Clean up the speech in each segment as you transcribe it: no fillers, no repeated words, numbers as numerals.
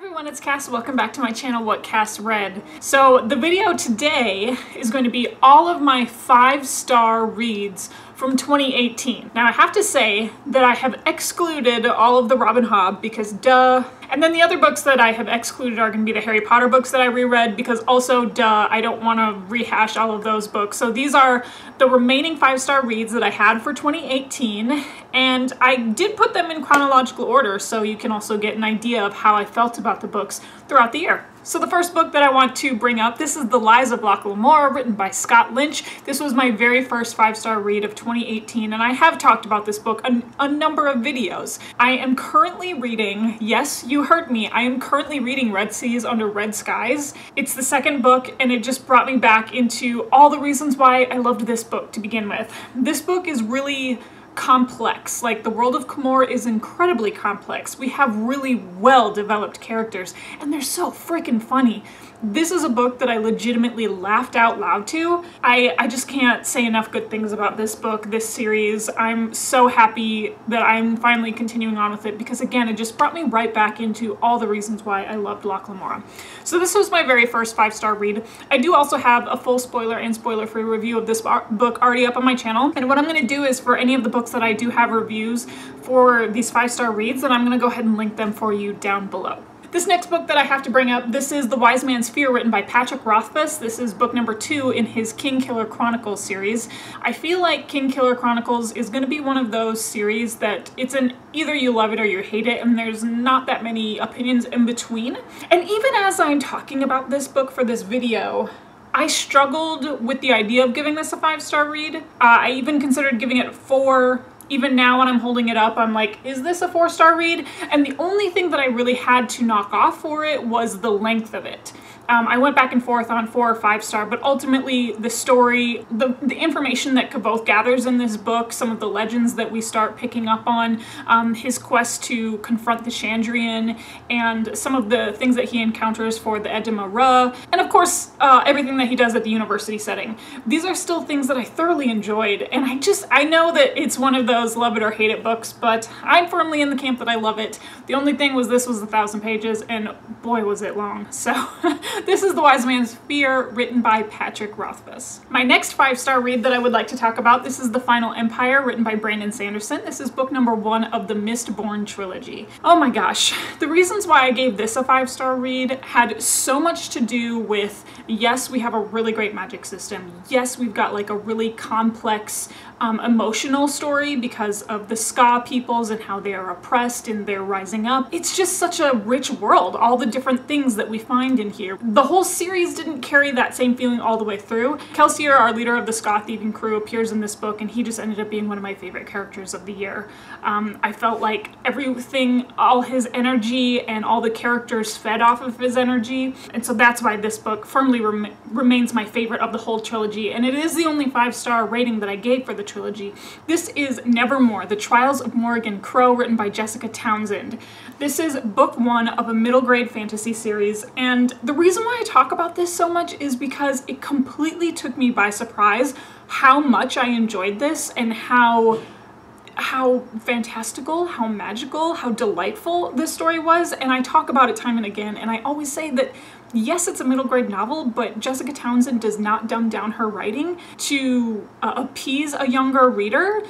Everyone, it's Cass. Welcome back to my channel, What Cass Read. So the video today is going to be all of my 5-star reads from 2018. Now I have to say that I have excluded all of the Robin Hobb because duh. And then the other books that I have excluded are going to be the Harry Potter books that I reread because also duh, I don't want to rehash all of those books. So these are the remaining 5-star reads that I had for 2018, and I did put them in chronological order so you can also get an idea of how I felt about the books throughout the year. So the first book that I want to bring up, this is The Lies of Lamora, written by Scott Lynch. This was my very first 5-star read of 2018, and I have talked about this book a number of videos. I am currently reading, yes, you heard me, I am currently reading Red Seas Under Red Skies. It's the second book, and it just brought me back into all the reasons why I loved this book to begin with. This book is really complex. Like, the world of Camor is incredibly complex. We have really well-developed characters, and they're so freaking funny. This is a book that I legitimately laughed out loud to. I just can't say enough good things about this book, this series. I'm so happy that I'm finally continuing on with it because, again, it just brought me right back into all the reasons why I loved Lamora. So this was my very first 5-star read. I do also have a full spoiler and spoiler-free review of this book already up on my channel, and what I'm going to do is for any of the books that I do have reviews for these 5-star reads, then I'm going to go ahead and link them for you down below. This next book that I have to bring up, this is The Wise Man's Fear, written by Patrick Rothfuss. This is book number 2 in his Kingkiller Chronicles series. I feel like Kingkiller Chronicles is going to be one of those series that it's an either you love it or you hate it, and there's not that many opinions in between. And even as I'm talking about this book for this video, I struggled with the idea of giving this a 5-star read. I even considered giving it 4. Even now when I'm holding it up, I'm like, is this a 4-star read? And the only thing that I really had to knock off for it was the length of it. I went back and forth on 4 or 5-star, but ultimately the story, the information that Kvothe gathers in this book, some of the legends that we start picking up on, his quest to confront the Chandrian, and some of the things that he encounters for the Nevermoor-The, and of course everything that he does at the university setting. These are still things that I thoroughly enjoyed, and I know that it's one of those love it or hate it books, but I'm firmly in the camp that I love it. The only thing was this was 1,000 pages, and boy was it long. So this is The Wise Man's Fear, written by Patrick Rothfuss. My next 5-star read that I would like to talk about, this is The Final Empire, written by Brandon Sanderson. This is book number 1 of the Mistborn trilogy. Oh my gosh. The reasons why I gave this a 5-star read had so much to do with, yes, we have a really great magic system. Yes, we've got like a really complex emotional story because of the Ska peoples and how they are oppressed and they're rising up. It's just such a rich world, all the different things that we find in here. The whole series didn't carry that same feeling all the way through. Kelsier, our leader of the Ska thieving crew, appears in this book, and he just ended up being one of my favorite characters of the year. I felt like everything, all his energy and all the characters fed off of his energy, and so that's why this book firmly remains my favorite of the whole trilogy, and it is the only 5-star rating that I gave for the trilogy. This is Nevermoor, The Trials of Morrigan, Crowe, written by Jessica Townsend. This is book 1 of a middle grade fantasy series, and the reason why I talk about this so much is because it completely took me by surprise how much I enjoyed this and how fantastical, how magical, how delightful this story was, and I talk about it time and again, and I always say that yes, it's a middle grade novel, but Jessica Townsend does not dumb down her writing to appease a younger reader.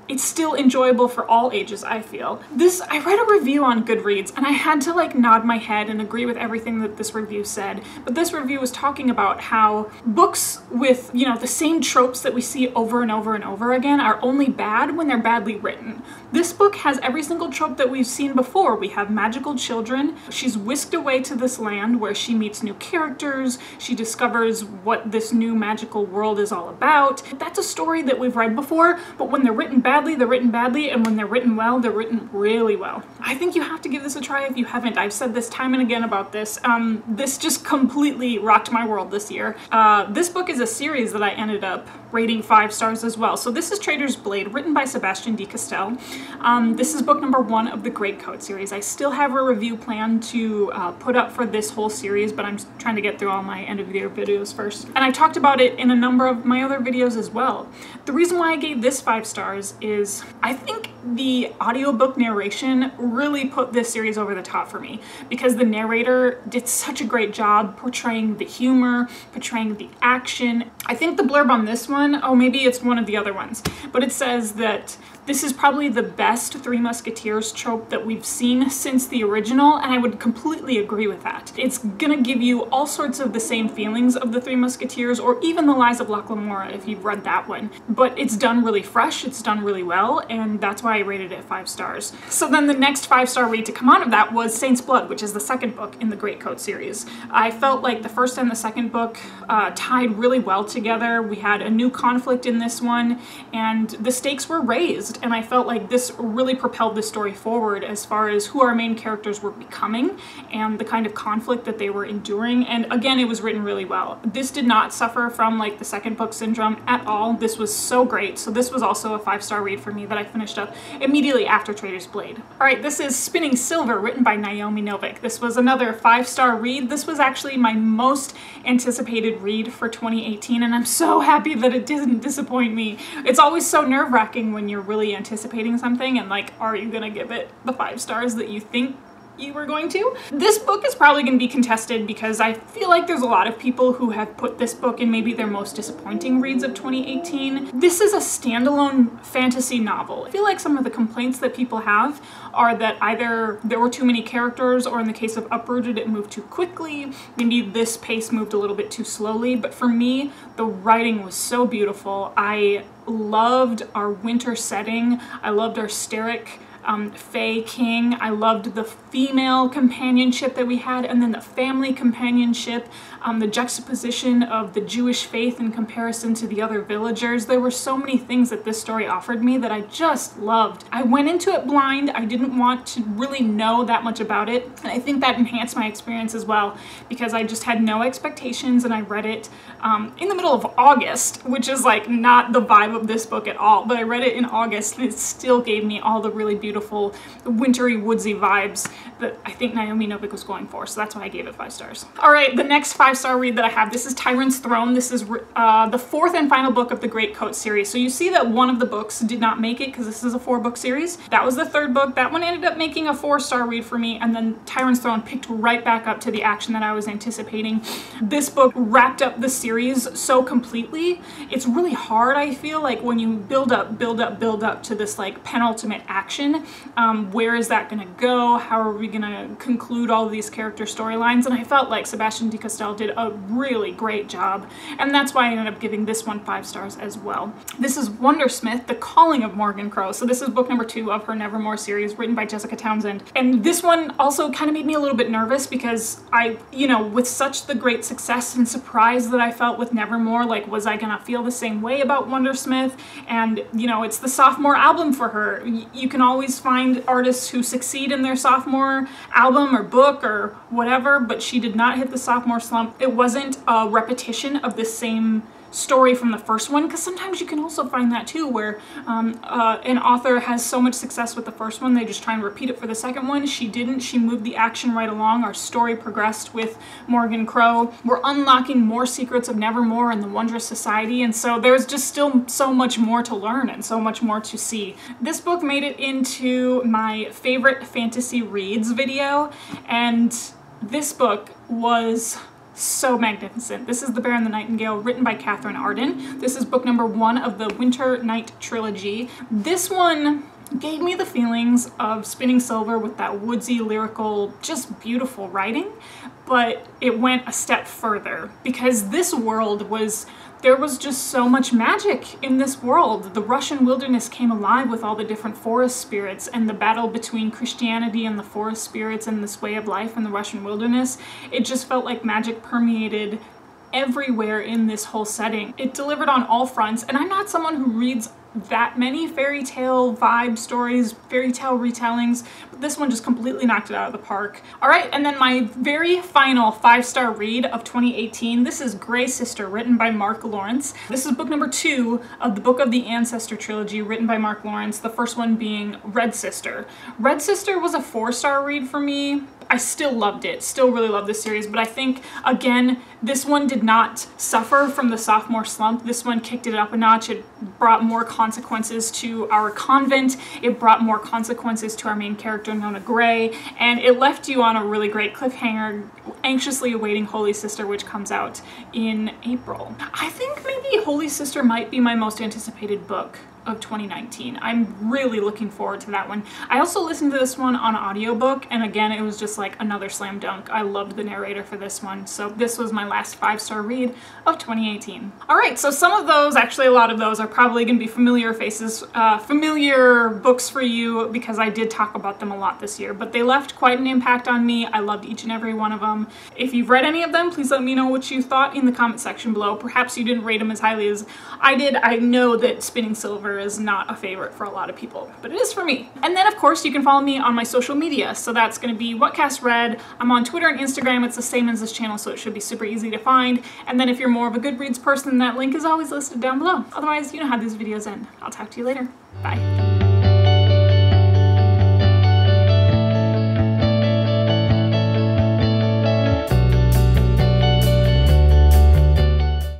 It's still enjoyable for all ages, I feel. I read a review on Goodreads, and I had to like nod my head and agree with everything that this review said, but this review was talking about how books with, you know, the same tropes that we see over and over and over again are only bad when they're badly written. This book has every single trope that we've seen before. We have magical children. She's whisked away to this land where she meets new characters. She discovers what this new magical world is all about. That's a story that we've read before, but when they're written badly, they're written badly, and when they're written well, they're written really well. I think you have to give this a try if you haven't. I've said this time and again about this. This just completely rocked my world this year. This book is a series that I ended up rating 5 stars as well. So this is Traitor's Blade, written by Sebastien de Castell. This is book number 1 of the Great Coat series. I still have a review planned to put up for this whole series, but I'm trying to get through all my end of year videos first. And I talked about it in a number of my other videos as well. The reason why I gave this 5 stars is I think the audiobook narration really put this series over the top for me, because the narrator did such a great job portraying the humor, portraying the action. I think the blurb on this one, oh, maybe it's one of the other ones, but it says that this is probably the best Three Musketeers trope that we've seen since the original, and I would completely agree with that. It's gonna give you all sorts of the same feelings of the Three Musketeers, or even The Lies of Locke Lamora if you've read that one. But it's done really fresh, it's done really well, and that's why I rated it 5 stars. So then the next 5-star read to come out of that was Saint's Blood, which is the second book in the Greatcoat series. I felt like the first and the second book tied really well together. We had a new conflict in this one, and the stakes were raised. And I felt like this really propelled the story forward as far as who our main characters were becoming and the kind of conflict that they were enduring. And again, it was written really well. This did not suffer from like the second book syndrome at all. This was so great. So this was also a 5-star read for me that I finished up immediately after Traitor's Blade. All right, this is Spinning Silver, written by Naomi Novik. This was another 5-star read. This was actually my most anticipated read for 2018, and I'm so happy that it didn't disappoint me. It's always so nerve-wracking when you're really anticipating something and like, are you gonna give it the 5 stars that you think you were going to? This book is probably going to be contested because I feel like there's a lot of people who have put this book in maybe their most disappointing reads of 2018. This is a standalone fantasy novel. I feel like some of the complaints that people have are that either there were too many characters, or in the case of Uprooted, it moved too quickly. Maybe this pace moved a little bit too slowly, but for me, the writing was so beautiful. I loved our winter setting. I loved our Steric Fae King. I loved the female companionship that we had, and then the family companionship, the juxtaposition of the Jewish faith in comparison to the other villagers. There were so many things that this story offered me that I just loved. I went into it blind. I didn't want to really know that much about it, and I think that enhanced my experience as well, because I just had no expectations, and I read it in the middle of August, which is like not the vibe of this book at all, but I read it in August and it still gave me all the really beautiful wintry woodsy vibes that I think Naomi Novik was going for, so that's why I gave it 5 stars. All right, the next 5-star read that I have, this is Tyrants Throne. This is the 4th and final book of the Greatcoat series. So you see that one of the books did not make it because this is a 4-book series. That was the 3rd book. That one ended up making a 4-star read for me, and then Tyrants Throne picked right back up to the action that I was anticipating. This book wrapped up the series so completely. It's really hard, I feel like, when you build up to this like penultimate action. Where is that gonna go? How are we gonna conclude all of these character storylines? And I felt like Sebastien de Castell did a really great job, and that's why I ended up giving this one 5 stars as well. This is Wundersmith, The Calling of Morrigan Crowe. So this is book number 2 of her Nevermoor series, written by Jessica Townsend. And this one also kind of made me a little bit nervous because with such the great success and surprise that I felt with Nevermoor, like, was I gonna feel the same way about Wundersmith? And it's the sophomore album for her. You can always find artists who succeed in their sophomore album or book or whatever, but she did not hit the sophomore slump. It wasn't a repetition of the same story from the first one, because sometimes you can also find that too, where an author has so much success with the first one they just try and repeat it for the second one. She didn't. She moved the action right along. Our story progressed with Morrigan Crowe. We're unlocking more secrets of Nevermoor and the Wondrous Society, and so there's just still so much more to learn and so much more to see. This book made it into my favorite fantasy reads video, and this book was so magnificent. This is The Bear and the Nightingale, written by Katherine Arden. This is book number 1 of the Winter Night trilogy. This one gave me the feelings of Spinning Silver with that woodsy, lyrical, just beautiful writing, but it went a step further because this world there was just so much magic in this world. The Russian wilderness came alive with all the different forest spirits, and the battle between Christianity and the forest spirits and this way of life in the Russian wilderness. It just felt like magic permeated everywhere in this whole setting. It delivered on all fronts, and I'm not someone who reads that many fairy tale vibe stories, fairy tale retellings, but this one just completely knocked it out of the park. All right, and then my very final 5-star read of 2018, this is Grey Sister, written by Mark Lawrence. This is book number 2 of the Book of the Ancestor trilogy, written by Mark Lawrence, the first one being Red Sister. Red Sister was a 4-star read for me. I still loved it, still really love this series, but I think, again, this one did not suffer from the sophomore slump. This one kicked it up a notch. It brought more consequences to our convent. It brought more consequences to our main character, Nona Grey, and it left you on a really great cliffhanger, anxiously awaiting Holy Sister, which comes out in April. I think maybe Holy Sister might be my most anticipated book of 2019. I'm really looking forward to that one. I also listened to this one on audiobook, and again, it was just like another slam dunk. I loved the narrator for this one, so this was my last 5-star read of 2018. All right, so some of those, actually a lot of those, are probably gonna be familiar faces, familiar books for you, because I did talk about them a lot this year, but they left quite an impact on me. I loved each and every one of them. If you've read any of them, please let me know what you thought in the comment section below. Perhaps you didn't rate them as highly as I did. I know that Spinning Silver is not a favorite for a lot of people, but it is for me. And then of course you can follow me on my social media. So that's going to be whatcassread. I'm on Twitter and Instagram. It's the same as this channel, so it should be super easy to find. And then if you're more of a Goodreads person, that link is always listed down below. Otherwise, you know how these videos end. I'll talk to you later. Bye.